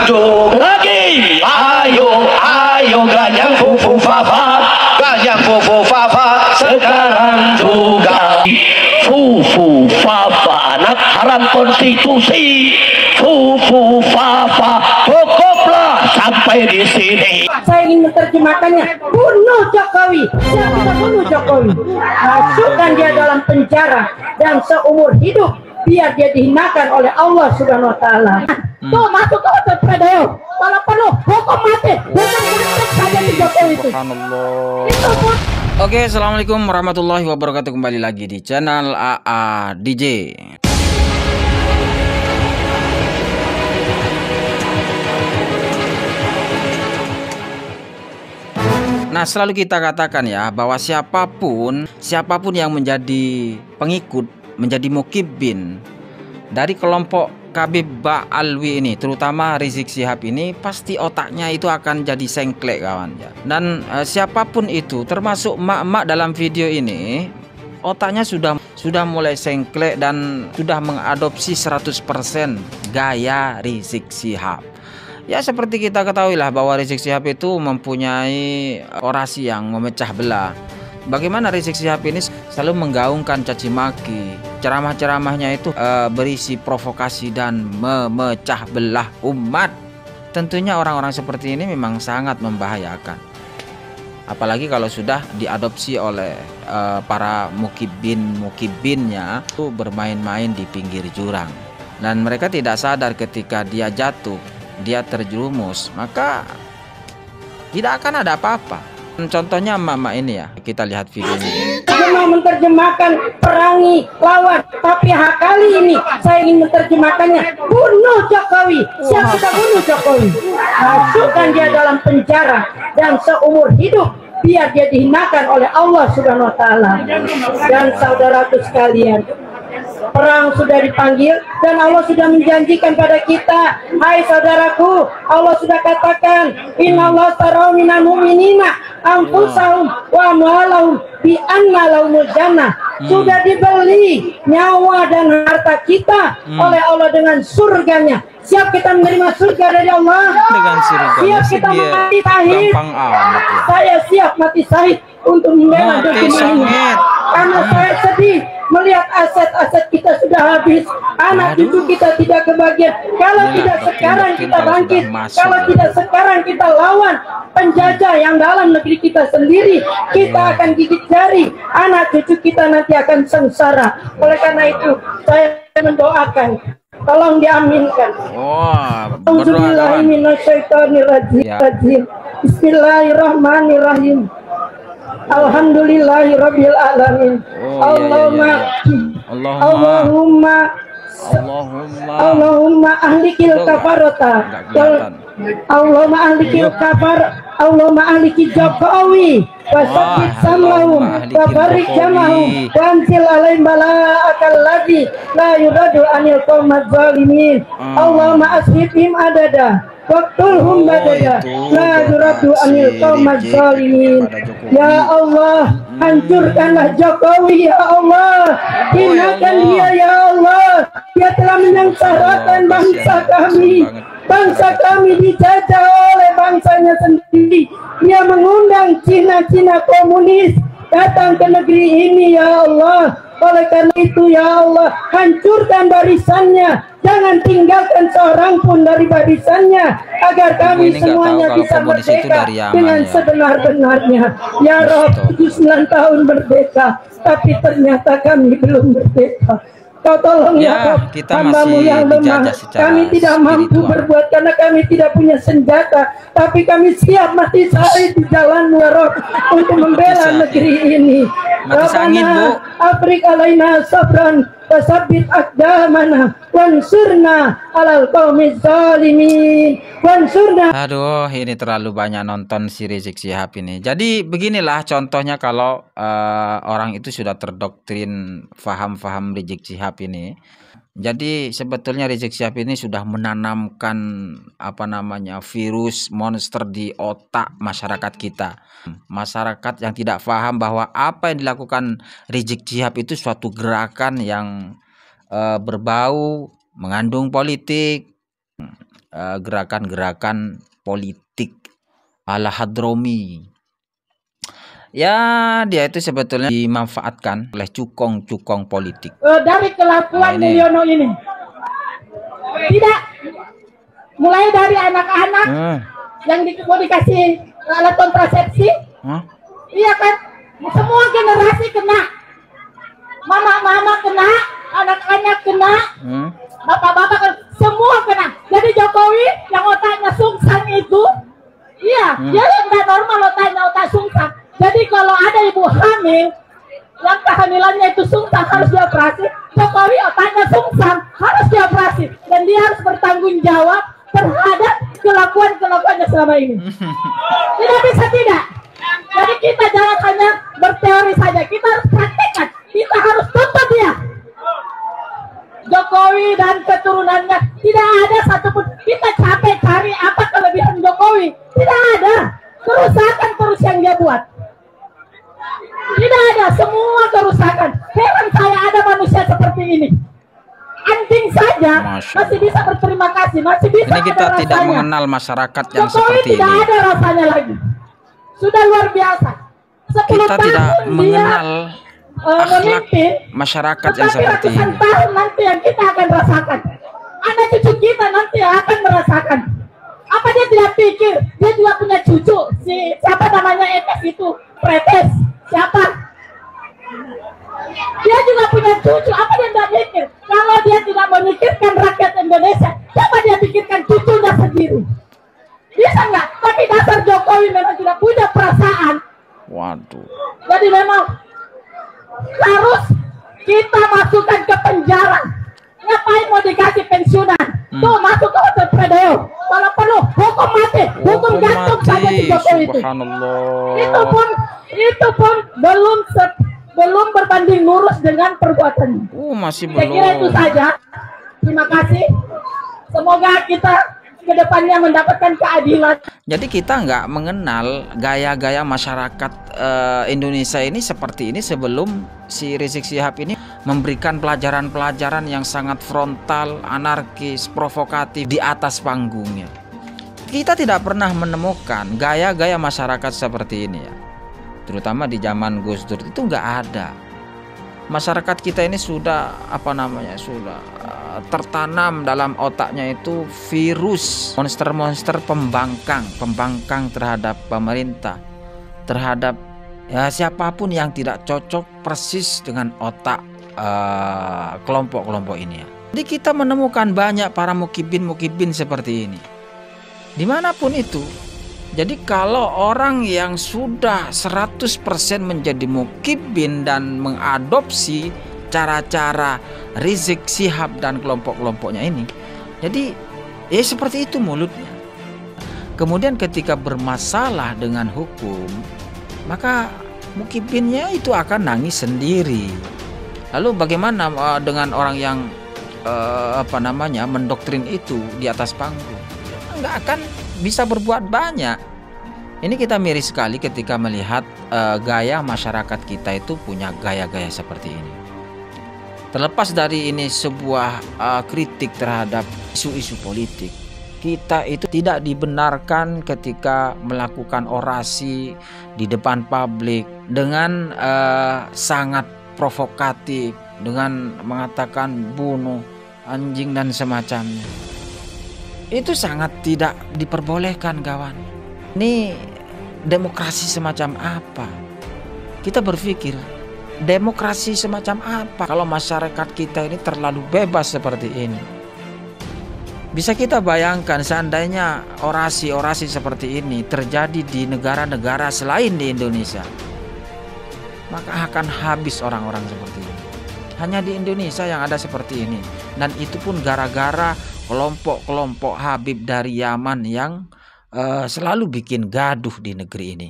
maju lagi. Ayo, ayo ganyang fufu fafa, ganyang fufu fafa sekarang juga. Fufu fafa anak haram konstitusi. Fufu fafa cukuplah sampai di sini. Saya ingin menerjemahkannya, bunuh Jokowi. Siapa kita bunuh Jokowi? Masukkan dia dalam penjara dan seumur hidup biar dia dihinakan oleh Allah Subhanahu wa taala. Tuh masuk ke otot Pradeo. Kalau perlu hukum mati. Hukum mati saja di Jokowi itu. Itu pun. Oke, assalamualaikum warahmatullahi wabarakatuh. Kembali lagi di channel AA DJ. Nah, selalu kita katakan ya bahwa siapapun yang menjadi pengikut, menjadi mukibin dari kelompok Habib Ba'alwi ini, terutama Rizik Syihab ini, pasti otaknya itu akan jadi sengklek kawan ya. Dan siapapun itu, termasuk emak-emak dalam video ini, otaknya sudah mulai sengklek dan sudah mengadopsi 100% gaya Rizik Syihab. Ya, seperti kita ketahui lah bahwa Rizik Syihab itu mempunyai orasi yang memecah belah. Bagaimana Rizik Syihab ini selalu menggaungkan caci maki. Ceramah-ceramahnya itu berisi provokasi dan memecah belah umat. Tentunya orang-orang seperti ini memang sangat membahayakan. Apalagi kalau sudah diadopsi oleh para mukibinnya itu bermain-main di pinggir jurang. Dan mereka tidak sadar ketika dia jatuh, dia terjerumus, maka tidak akan ada apa-apa. Contohnya emak-emak ini ya, kita lihat videonya. Saya mau menerjemahkan perangi lawan, tapi kali ini saya ingin menerjemahkannya, bunuh Jokowi. Siapa kita bunuh Jokowi? Masukkan dia dalam penjara dan seumur hidup biar dia dihinakan oleh Allah Subhanahu wa taala. Dan saudaraku sekalian, perang sudah dipanggil dan Allah sudah menjanjikan pada kita. Hai saudaraku, Allah sudah katakan, innallaha tara minal mu'minina anfusahum wa amwalahum bi anna lahumul jannah. Sudah dibeli nyawa dan harta kita oleh Allah dengan surganya. Siap kita menerima surga dari Allah? Dengan surga. Siap kita mati syahid? Saya siap mati syahid untuk membela negeri ini. Karena saya sedih melihat aset-aset kita sudah habis, anak cucu kita tidak kebagian. Kalau tidak sekarang kita bangkit, kalau tidak sekarang kita lawan penjajah yang dalam negeri kita sendiri, kita akan gigit jari, anak cucu kita nanti akan sengsara. Oleh karena itu saya mendoakan, tolong diaminkan. Bismillahirrahmanirrahim. Alhamdulillahirabbil alamin. Allahumma ahlikil kafarata. Allahumma ahlikil kafar. Allahumma ahliki Jokowi wasabbit samlahum wa barik jamahum wa anzil alaihim bala'akal ladzi la yuradu anil qaumiz zalimin. Allahumma asrifhim adada waqtulhum badada la yuradu anil qaumiz zalimin. Ya Allah, hancurkanlah Jokowi ya Allah, hinakan dia ya Allah. Dia telah menyengsarakan bangsa kami. Bangsa kami dijajah oleh bangsanya sendiri. Dia mengundang Cina-Cina komunis datang ke negeri ini ya Allah. Oleh karena itu ya Allah, hancurkan barisannya. Jangan tinggalkan seorang pun dari barisannya, agar kami semuanya bisa merdeka dengan sebenar-benarnya. Ya Rabb, 9 tahun merdeka, tapi ternyata kami belum merdeka. Kau tolong ya hamba-Mu yang lemah. Kami tidak mampu berbuat karena kami tidak punya senjata, tapi kami siap mati syahid di jalan-Mu ya Rabb untuk membela negeri ini. Rabbana afrik alaina sabran wasabbit aqdamana wansurna alal qaumiz zalimin wansurna. Aduh, ini terlalu banyak nonton si Rizik Syihab ini. Jadi beginilah contohnya kalau orang itu sudah terdoktrin faham Rizik Syihab ini. Jadi sebetulnya Rizik Syihab ini sudah menanamkan virus monster di otak masyarakat kita. Masyarakat yang tidak paham bahwa apa yang dilakukan Rizik Syihab itu suatu gerakan yang berbau mengandung politik, gerakan-gerakan politik ala Hadromi. Ya, dia itu sebetulnya dimanfaatkan oleh cukong-cukong politik. Dari kelakuan Mulyono ini, tidak mulai dari anak-anak yang mau dikasih alat kontrasepsi, iya kan, semua generasi kena, mama-mama kena, anak-anak kena, bapak-bapak kena, semua kena. Jadi Jokowi yang otaknya sungsang itu, iya, dia nggak normal otaknya, otak sungsang. Jadi kalau ada ibu hamil yang kehamilannya itu sungsang harus dioperasi, Jokowi otaknya sungsang harus dioperasi, dan dia harus bertanggung jawab terhadap kelakuan-kelakuannya selama ini. Tidak bisa tidak. Jadi kita jangan hanya berteori saja, kita harus praktekkan, kita harus tuntut dia. Jokowi dan keturunannya tidak ada satupun. Kita capek cari apa kelebihan Jokowi, tidak ada. Kerusakan terus yang dia buat. Tidak ada, semua kerusakan. Heran saya ada manusia seperti ini. Anjing saja masih bisa berterima kasih, masih bisa. Ini kita ada tidak rasanya. mengenal masyarakat yang Jokowi seperti tidak ini. ada rasanya lagi. Sudah luar biasa. 10 Kita tahun tidak dia mengenal akhlak memimpin, masyarakat yang tetapi seperti ratusan ini. tahun nanti yang kita akan rasakan. Anak cucu kita nanti akan merasakan. Apa dia tidak pikir? Dia juga punya cucu. Siapa namanya Etes itu? Pretes. Siapa? Dia juga punya cucu. Apa dia tidak pikir? Kalau dia tidak memikirkan rakyat Indonesia, siapa dia pikirkan cucunya sendiri? Bisa nggak? Tapi dasar Jokowi memang tidak punya perasaan. Waduh. Jadi memang harus kita masukkan ke penjara. Ngapain mau dikasih pensiunan? Tuh masuk ke hotel Predeo. Kalau perlu hukum mati, hukum gantung saja si Jokowi itu. Subhanallah. Itu pun belum berbanding lurus dengan perbuatannya. Masih Saya kira itu belum. saja. Terima kasih. Semoga kita kedepannya mendapatkan keadilan. Jadi kita nggak mengenal gaya-gaya masyarakat Indonesia ini seperti ini sebelum si Rizik Syihab ini memberikan pelajaran-pelajaran yang sangat frontal, anarkis, provokatif di atas panggungnya. Kita tidak pernah menemukan gaya-gaya masyarakat seperti ini ya. Terutama di zaman Gus Dur itu nggak ada. Masyarakat kita ini sudah sudah tertanam dalam otaknya itu virus monster-monster pembangkang terhadap pemerintah, terhadap ya siapapun yang tidak cocok persis dengan otak kelompok-kelompok ini ya. Jadi kita menemukan banyak para mukibin seperti ini dimanapun itu. Jadi kalau orang yang sudah 100% menjadi mukibin dan mengadopsi cara-cara Rizik Syihab dan kelompok-kelompoknya ini, jadi ya seperti itu mulutnya. Kemudian ketika bermasalah dengan hukum, maka mukibinnya itu akan nangis sendiri. Lalu bagaimana dengan orang yang mendoktrin itu di atas panggung? Nggak akan bisa berbuat banyak. Ini kita miris sekali ketika melihat gaya masyarakat kita itu punya gaya-gaya seperti ini. Terlepas dari ini sebuah kritik terhadap isu-isu politik, kita itu tidak dibenarkan ketika melakukan orasi di depan publik dengan sangat provokatif, dengan mengatakan bunuh, anjing dan semacamnya. Itu sangat tidak diperbolehkan, kawan. Ini demokrasi semacam apa? Kita berpikir demokrasi semacam apa kalau masyarakat kita ini terlalu bebas seperti ini? Bisa kita bayangkan seandainya orasi-orasi seperti ini terjadi di negara-negara selain di Indonesia, maka akan habis orang-orang seperti ini. Hanya di Indonesia yang ada seperti ini, dan itu pun gara-gara kelompok-kelompok Habib dari Yaman yang selalu bikin gaduh di negeri ini.